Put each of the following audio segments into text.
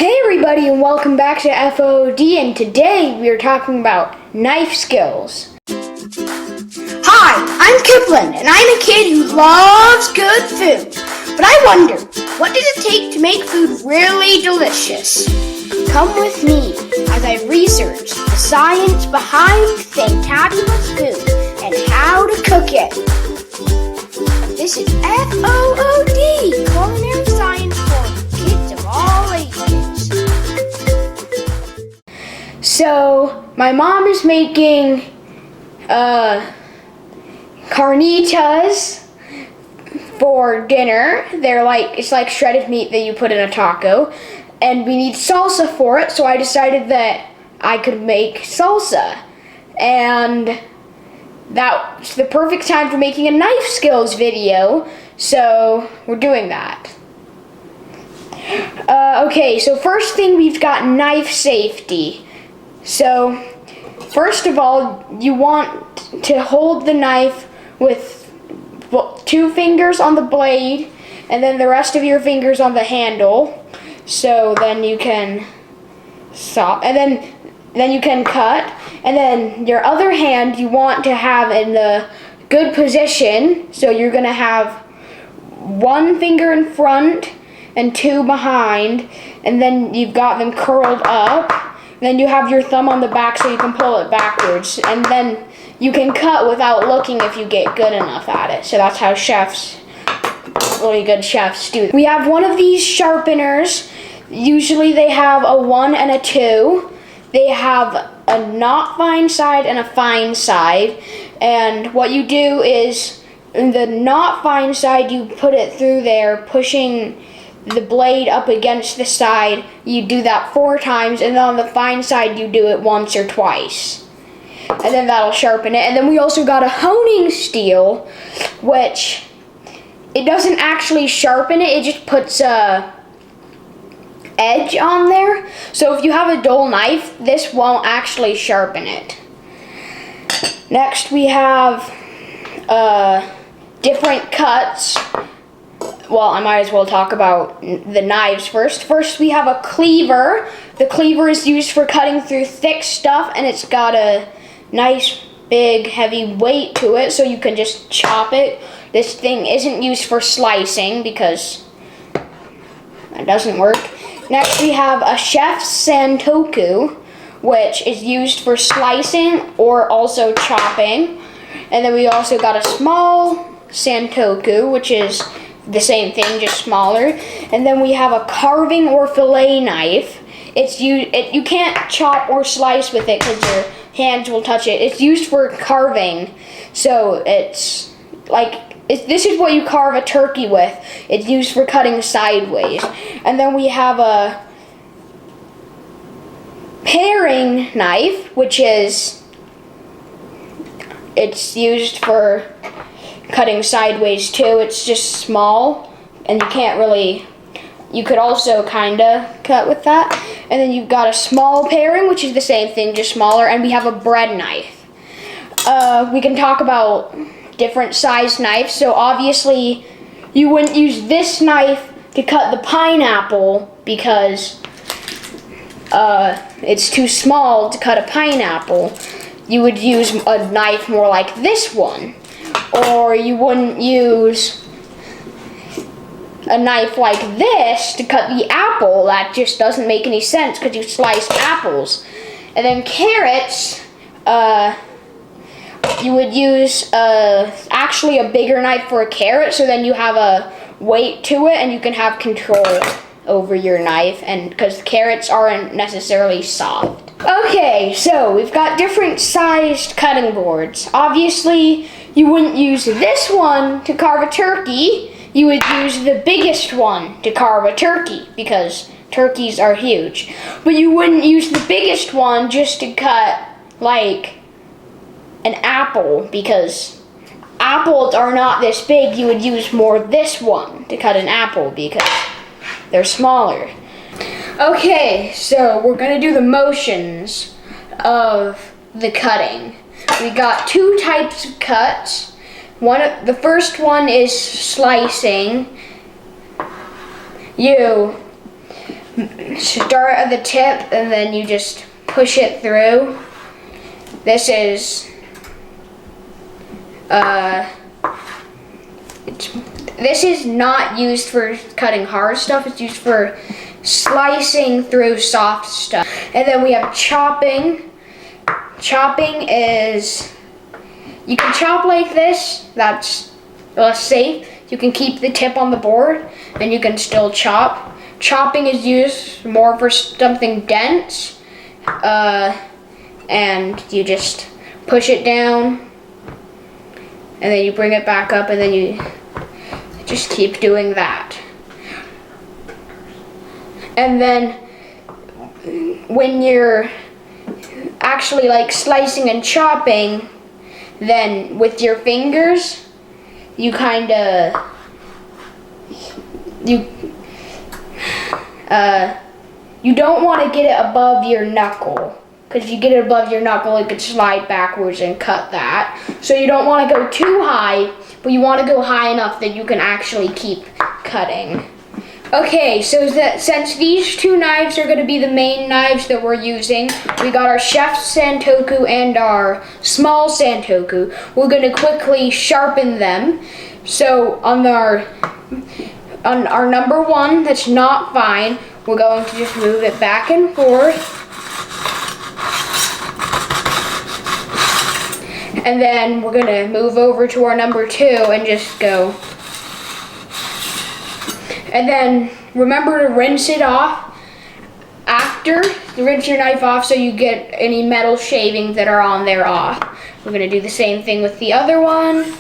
Hey everybody and welcome back to FOD, and today we are talking about knife skills. Hi, I'm Kipling and I'm a kid who loves good food. But I wonder, what does it take to make food really delicious? Come with me as I research the science behind fantabulous food and how to cook it. This is FOOD, Culinary Science for kids of all ages. So, my mom is making carnitas for dinner. It's like shredded meat that you put in a taco. And we need salsa for it, so I decided that I could make salsa. And that's the perfect time for making a knife skills video, so we're doing that. Okay, so first thing, we've got knife safety. So, first of all, you want to hold the knife with 2 fingers on the blade and then the rest of your fingers on the handle. So then you can stop, and then you can cut. And then your other hand you want to have in the good position. So you're gonna have 1 finger in front and 2 behind, and then you've got them curled up. Then you have your thumb on the back so you can pull it backwards, and then you can cut without looking if you get good enough at it. So that's how really good chefs do it. We have one of these sharpeners. Usually they have a 1 and a 2. They have a not fine side and a fine side. And what you do is, in the not fine side, you put it through there, pushing the blade up against the side. You do that 4 times, and then on the fine side you do it once or twice, and then that'll sharpen it. And then we also got a honing steel, which it doesn't actually sharpen it, it just puts a edge on there. So if you have a dull knife, this won't actually sharpen it. Next we have different cuts. Well, I might as well talk about the knives first. First, we have a cleaver. The cleaver is used for cutting through thick stuff, and it's got a nice, big, heavy weight to it, so you can just chop it. This thing isn't used for slicing because that doesn't work. Next, we have a chef's santoku, which is used for slicing or also chopping. And then we also got a small santoku, which is the same thing, just smaller. And then we have a carving or fillet knife. You can't chop or slice with it because your hands will touch it. It's used for carving, so this is what you carve a turkey with. It's used for cutting sideways. And then we have a paring knife, which it's used for cutting sideways too. It's just small, and you could also kinda cut with that. And then you've got a small paring, which is the same thing, just smaller. And we have a bread knife. We can talk about different size knives. So obviously you wouldn't use this knife to cut the pineapple because it's too small to cut a pineapple. You would use a knife more like this one. Or you wouldn't use a knife like this to cut the apple. That just doesn't make any sense because you slice apples. And then carrots, you would use actually a bigger knife for a carrot, so then you have a weight to it and you can have control over your knife, and because carrots aren't necessarily soft. Okay, so we've got different sized cutting boards. Obviously, you wouldn't use this one to carve a turkey. You would use the biggest one to carve a turkey because turkeys are huge. But you wouldn't use the biggest one just to cut like an apple because apples are not this big. You would use more this one to cut an apple because they're smaller. Okay, so we're gonna do the motions of the cutting. We got 2 types of cuts. The first one is slicing. You start at the tip and then you just push it through. This is this is not used for cutting hard stuff. It's used for slicing through soft stuff. And then we have chopping. Chopping is, you can chop like this. That's safe. You can keep the tip on the board and you can still chop. Chopping is used more for something dense. And you just push it down and then you bring it back up and then you just keep doing that. And then when you're actually like slicing and chopping, then with your fingers, you you don't want to get it above your knuckle. Because if you get it above your knuckle, it could slide backwards and cut that. So you don't want to go too high, but you want to go high enough that you can actually keep cutting. Okay, so since these two knives are going to be the main knives that we're using, we got our chef's santoku and our small santoku. We're going to quickly sharpen them. So on our number one that's not fine, we're going to just move it back and forth. And then we're gonna move over to our number two and just go. And then remember to rinse it off after. Rinse your knife off so you get any metal shavings that are on there off. We're gonna do the same thing with the other one.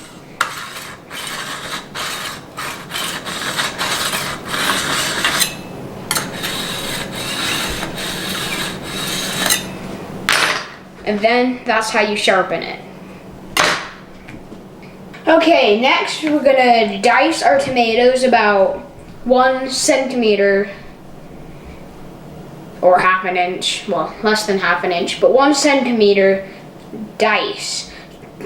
And then that's how you sharpen it. Okay, next we're gonna dice our tomatoes about 1 centimeter or half an inch, well, less than half an inch, but 1 centimeter dice.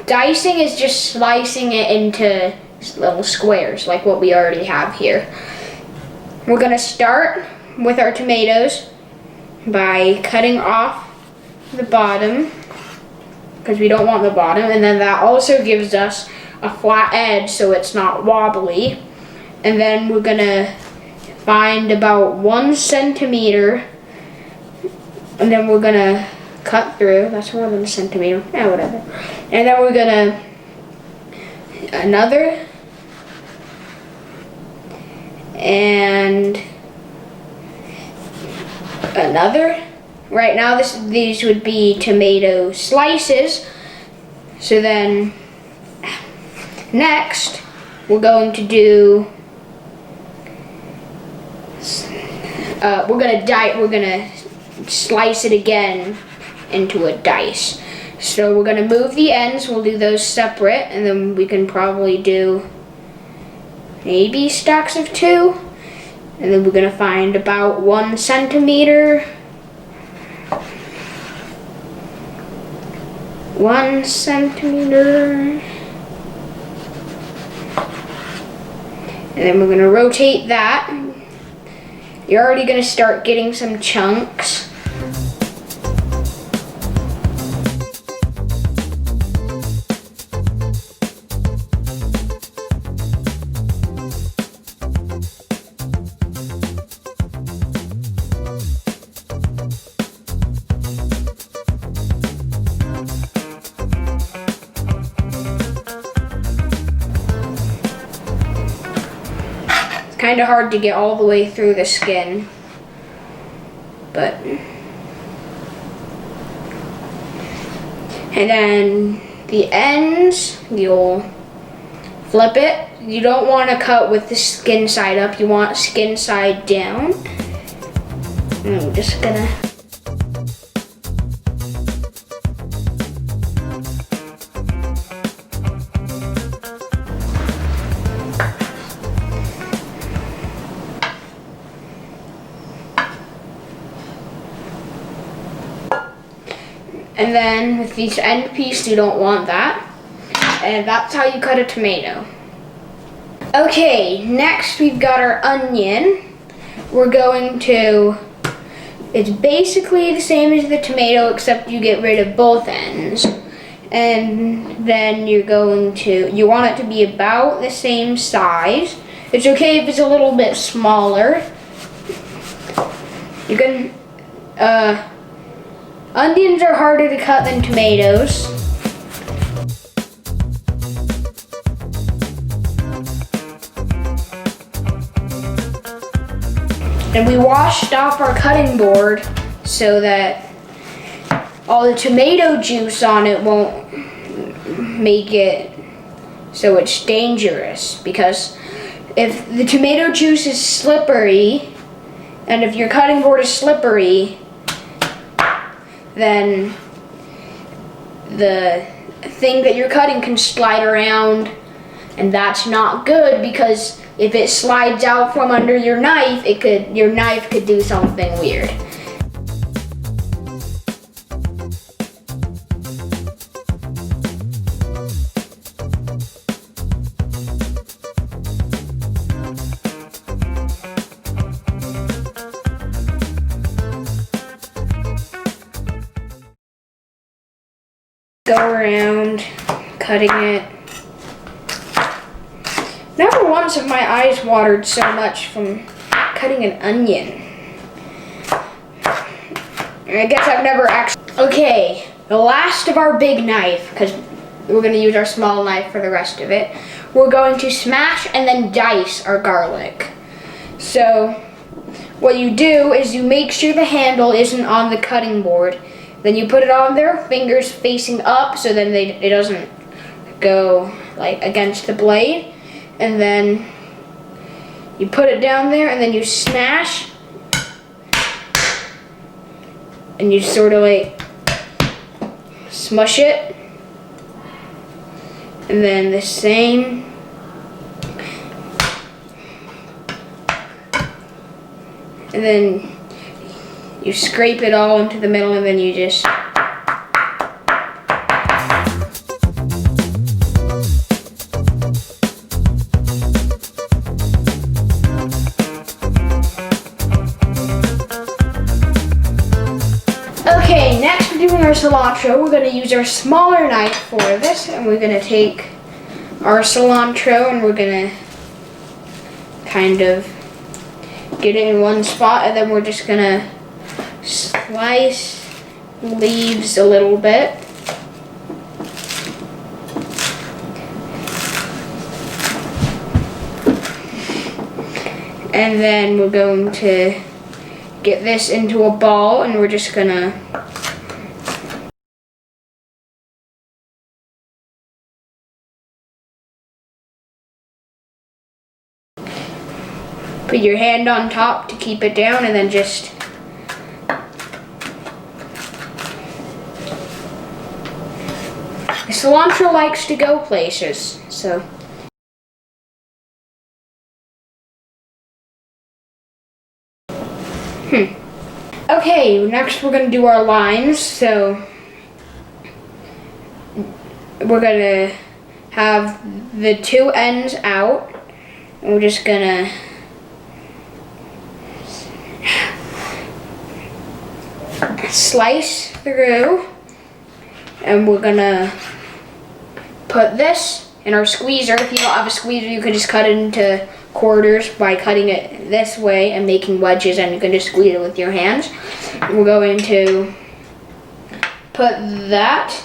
Dicing is just slicing it into little squares like what we already have here. We're gonna start with our tomatoes by cutting off the bottom because we don't want the bottom, and then that also gives us a flat edge so it's not wobbly. And then we're gonna find about 1 centimeter and then we're gonna cut through. That's more than a centimeter, yeah, whatever. And then we're gonna another and another. Right now these would be tomato slices. So then next we're going to do we're gonna slice it again into a dice. So we're gonna move the ends, we'll do those separate, and then we can probably do maybe stacks of 2. And then we're gonna find about 1 centimeter. 1 centimeter. And then we're gonna rotate that. You're already gonna start getting some chunks. Kind of hard to get all the way through the skin, but and then the ends you'll flip it. You don't want to cut with the skin side up, you want skin side down. And I'm just gonna and then with each end piece, you don't want that. And that's how you cut a tomato. Okay, next we've got our onion. We're going to It's basically the same as the tomato, except you get rid of both ends. And then you want it to be about the same size. It's okay if it's a little bit smaller. You can, onions are harder to cut than tomatoes. And we washed off our cutting board so that all the tomato juice on it won't make it so it's dangerous. Because if the tomato juice is slippery, and if your cutting board is slippery, then the thing that you're cutting can slide around, and that's not good, because if it slides out from under your knife, your knife could do something weird. Go around cutting it. Never once have my eyes watered so much from cutting an onion. I guess I've never actually... Okay, the last of our big knife, because we're going to use our small knife for the rest of it. We're going to smash and then dice our garlic. So, what you do is you make sure the handle isn't on the cutting board. Then you put it on there, fingers facing up, so then it doesn't go like against the blade. And then you put it down there, and then you smash, and you sort of like smush it, and then the same. And then you scrape it all into the middle, and then you just Okay, next we're doing our cilantro. We're going to use our smaller knife for this, and we're going to take our cilantro and we're going to kind of get it in one spot, and then we're just going to slice leaves a little bit. And then we're going to get this into a ball, and we're just gonna put your hand on top to keep it down, and then just the cilantro likes to go places, so Okay, next we're gonna do our lines. So we're gonna have the two ends out, and we're just gonna slice through, and we're gonna put this in our squeezer. If you don't have a squeezer, you can just cut it into quarters by cutting it this way and making wedges, and you can just squeeze it with your hands. We're going to put that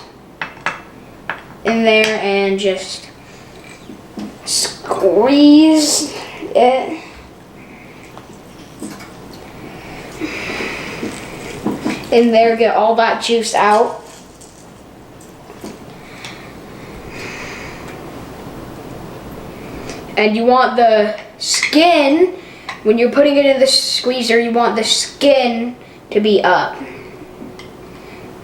in there and just squeeze it. In there, get all that juice out. And you want the skin, when you're putting it in the squeezer, you want the skin to be up.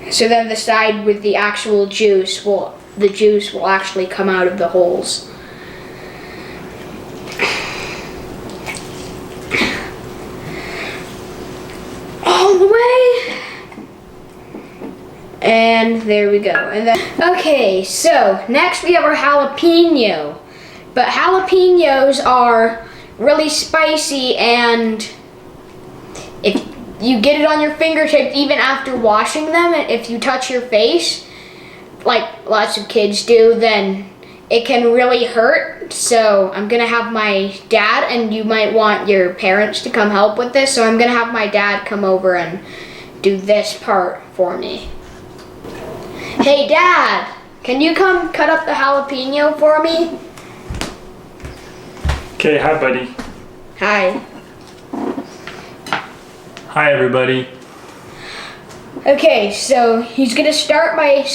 So then the side with the actual juice the juice will actually come out of the holes. All the way. And there we go. And then, okay, so next we have our jalapeno. But jalapenos are really spicy, and if you get it on your fingertips even after washing them. And if you touch your face, like lots of kids do, then it can really hurt. So I'm gonna have my dad, and you might want your parents to come help with this. So I'm gonna have my dad come over and do this part for me. Hey Dad, can you come cut up the jalapeno for me? Okay, hi buddy. Hi. Hi everybody. Okay, so he's gonna start by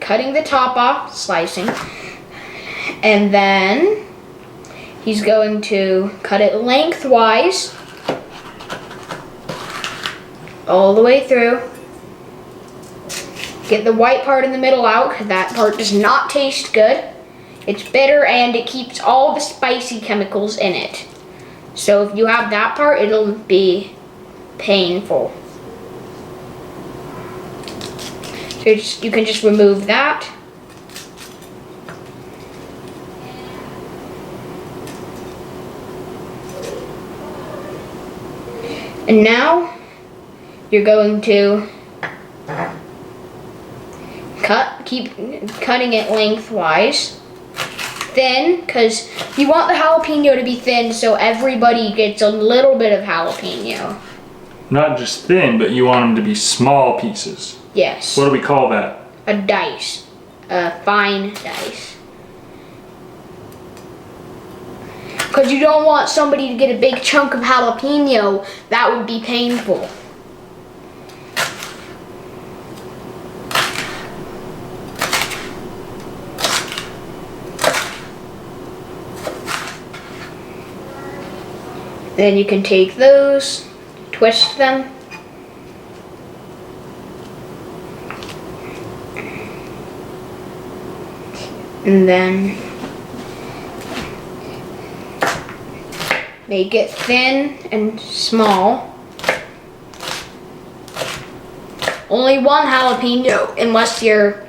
cutting the top off, slicing, and then he's going to cut it lengthwise all the way through. Get the white part in the middle out, because that part does not taste good. It's bitter and it keeps all the spicy chemicals in it. So if you have that part, it'll be painful. So you can just remove that. And now you're going to keep cutting it lengthwise. Thin, because you want the jalapeno to be thin so everybody gets a little bit of jalapeno. Not just thin, but you want them to be small pieces. Yes. What do we call that? A dice. A fine dice. Because you don't want somebody to get a big chunk of jalapeno. That would be painful. Then you can take those, twist them, and then make it thin and small. Only one jalapeno unless you're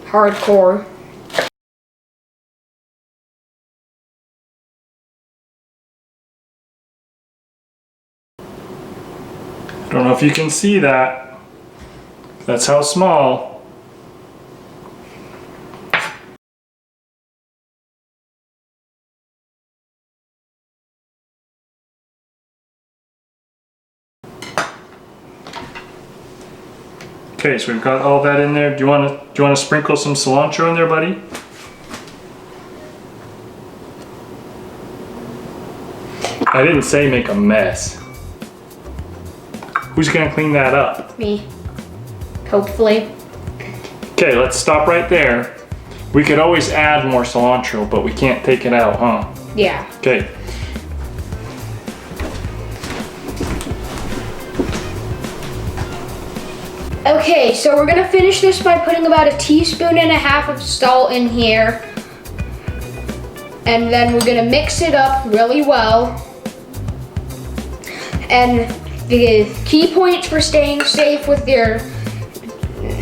hardcore. I don't know if you can see that. That's how small. Okay, so we've got all that in there. Do you want to sprinkle some cilantro in there, buddy? I didn't say make a mess. Who's gonna clean that up? Me. Hopefully. Okay, let's stop right there. We could always add more cilantro, but we can't take it out, huh? Yeah. Okay. Okay, so we're gonna finish this by putting about 1.5 teaspoons of salt in here. And then we're gonna mix it up really well. And the key points for staying safe with your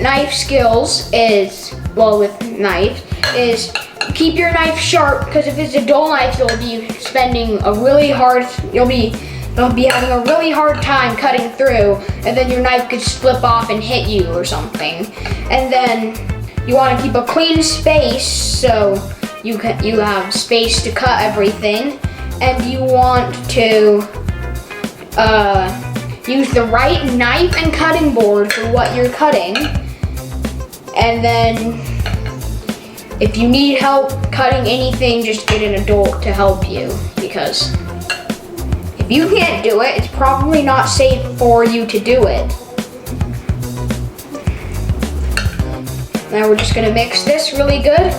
knife skills is, well, with knife, is keep your knife sharp, because if it's a dull knife, you'll be having a really hard time cutting through, and then your knife could slip off and hit you or something. And then you want to keep a clean space so you have space to cut everything, and you want to use the right knife and cutting board for what you're cutting. And then if you need help cutting anything, just get an adult to help you, because if you can't do it, it's probably not safe for you to do it. Now we're just gonna mix this really good.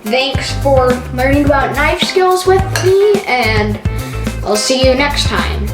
Thanks for learning about knife skills with me, and I'll see you next time.